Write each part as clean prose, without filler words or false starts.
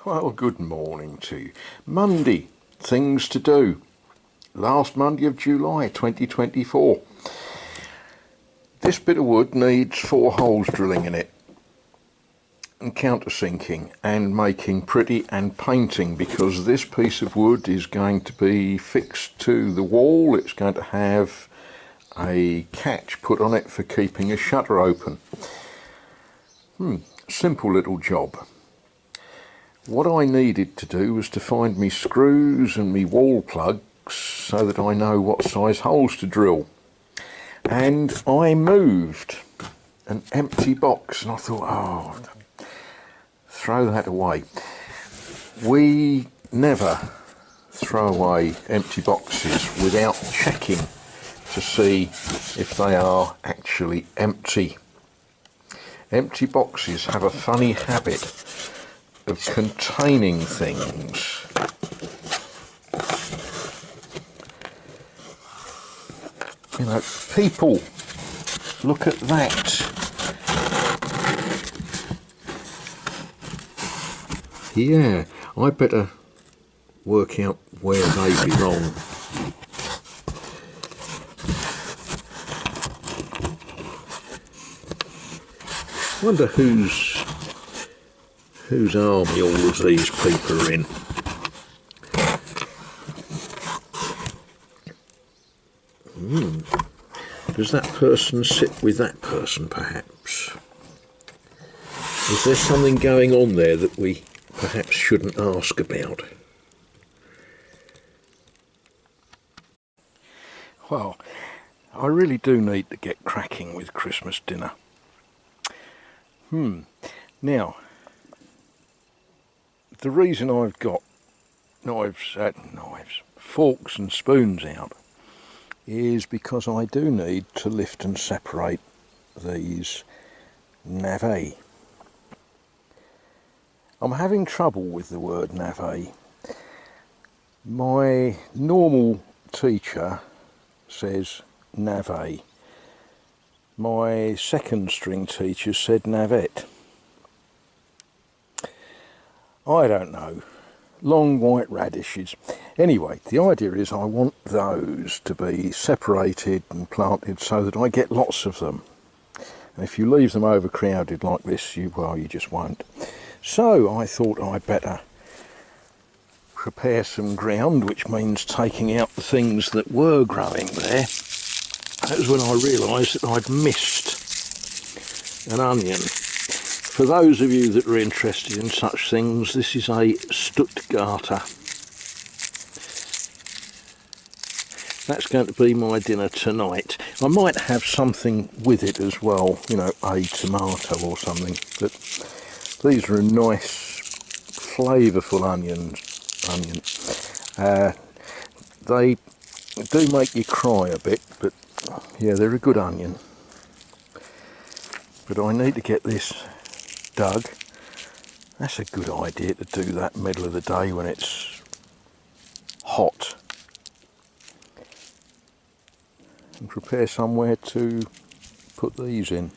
Well, good morning to you. Monday, things to do. Last Monday of July 2024. This bit of wood needs 4 holes drilling in it and countersinking and making pretty and painting, because this piece of wood is going to be fixed to the wall. It's going to have a catch put on it for keeping a shutter open. Simple little job. What I needed to do was to find me screws and me wall plugs so that I know what size holes to drill. And I moved an empty box and I thought, oh, throw that away. We never throw away empty boxes without checking to see if they are actually empty. Empty boxes have a funny habit of containing things. You know, people, look at that. Yeah, I better work out where they belong. Wonder whose army all of these people are in. Does that person sit with that person, perhaps? Is there something going on there that we perhaps shouldn't ask about? Well, I really do need to get cracking with Christmas dinner. Now, the reason I've got forks and spoons out is because I do need to lift and separate these navets. I'm having trouble with the word navet. My normal teacher says navet. My second string teacher said navette. I don't know. Long white radishes. Anyway, the idea is I want those to be separated and planted so that I get lots of them. And if you leave them overcrowded like this, you just won't. So I thought I'd better prepare some ground, which means taking out the things that were growing there. That was when I realised that I'd missed an onion. For those of you that are interested in such things, this is a Stuttgarter. That's going to be my dinner tonight. I might have something with it as well, you know, a tomato or something. But these are a nice, flavourful onion. They do make you cry a bit, but yeah, they're a good onion. But I need to get this dug. That's a good idea to do that middle of the day when it's hot. And prepare somewhere to put these in.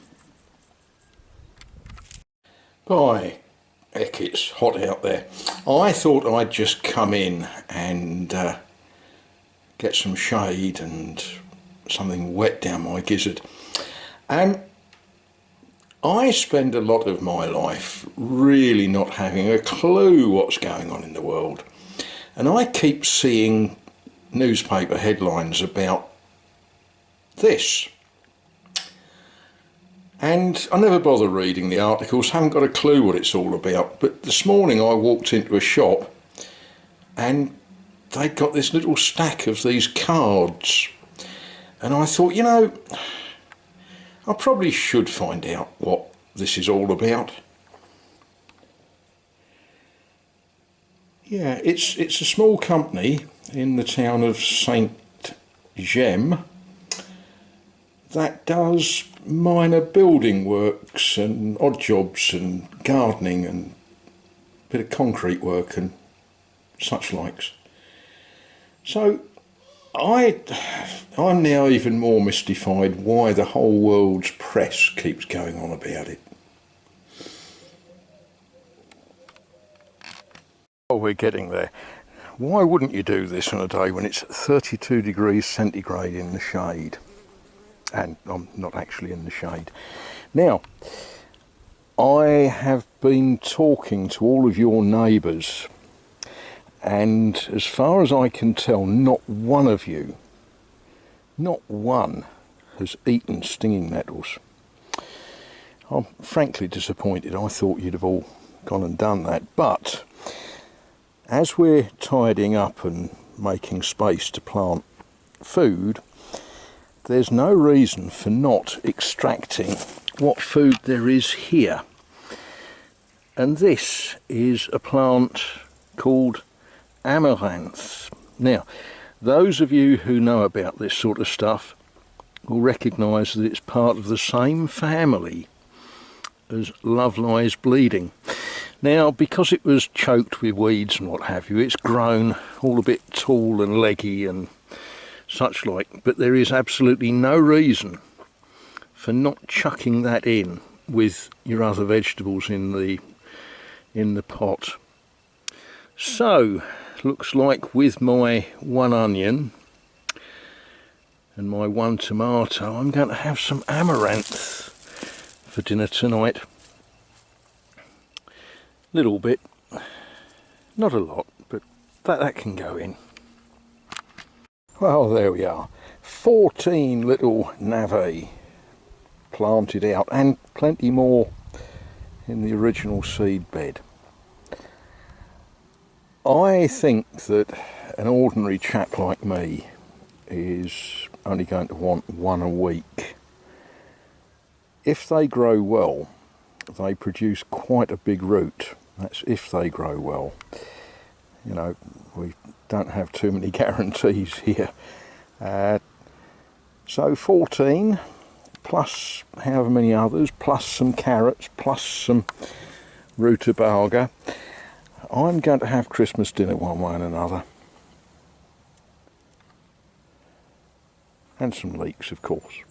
By heck, it's hot out there. I thought I'd just come in and get some shade and something wet down my gizzard. I spend a lot of my life really not having a clue what's going on in the world. And I keep seeing newspaper headlines about this. And I never bother reading the articles, haven't got a clue what it's all about. But this morning I walked into a shop and they'd got this little stack of these cards. And I thought, you know, I probably should find out what this is all about. Yeah, it's a small company in the town of Saint Gem that does minor building works and odd jobs and gardening and a bit of concrete work and such likes. So I'm now even more mystified why the whole world's press keeps going on about it. Oh, we're getting there. Why wouldn't you do this on a day when it's 32 degrees centigrade in the shade? And I'm not actually in the shade. Now, I have been talking to all of your neighbours, and as far as I can tell, not one of you, not one, has eaten stinging nettles. I'm frankly disappointed. I thought you'd have all gone and done that, but as we're tidying up and making space to plant food, there's no reason for not extracting what food there is here. And this is a plant called amaranth. Now, those of you who know about this sort of stuff will recognise that it's part of the same family as love lies bleeding. Now, because it was choked with weeds and what have you, it's grown all a bit tall and leggy and such like, but there is absolutely no reason for not chucking that in with your other vegetables in the pot. So, looks like with my 1 onion and my 1 tomato, I'm going to have some amaranth for dinner tonight. Little bit, not a lot, but that can go in. Well, there we are, 14 little nave planted out, and plenty more in the original seed bed. I think that an ordinary chap like me is only going to want 1 a week. If they grow well, they produce quite a big root. That's if they grow well. You know, we don't have too many guarantees here. So 14 plus however many others, plus some carrots, plus some rutabaga. I'm going to have Christmas dinner one way and another. And some leeks, of course.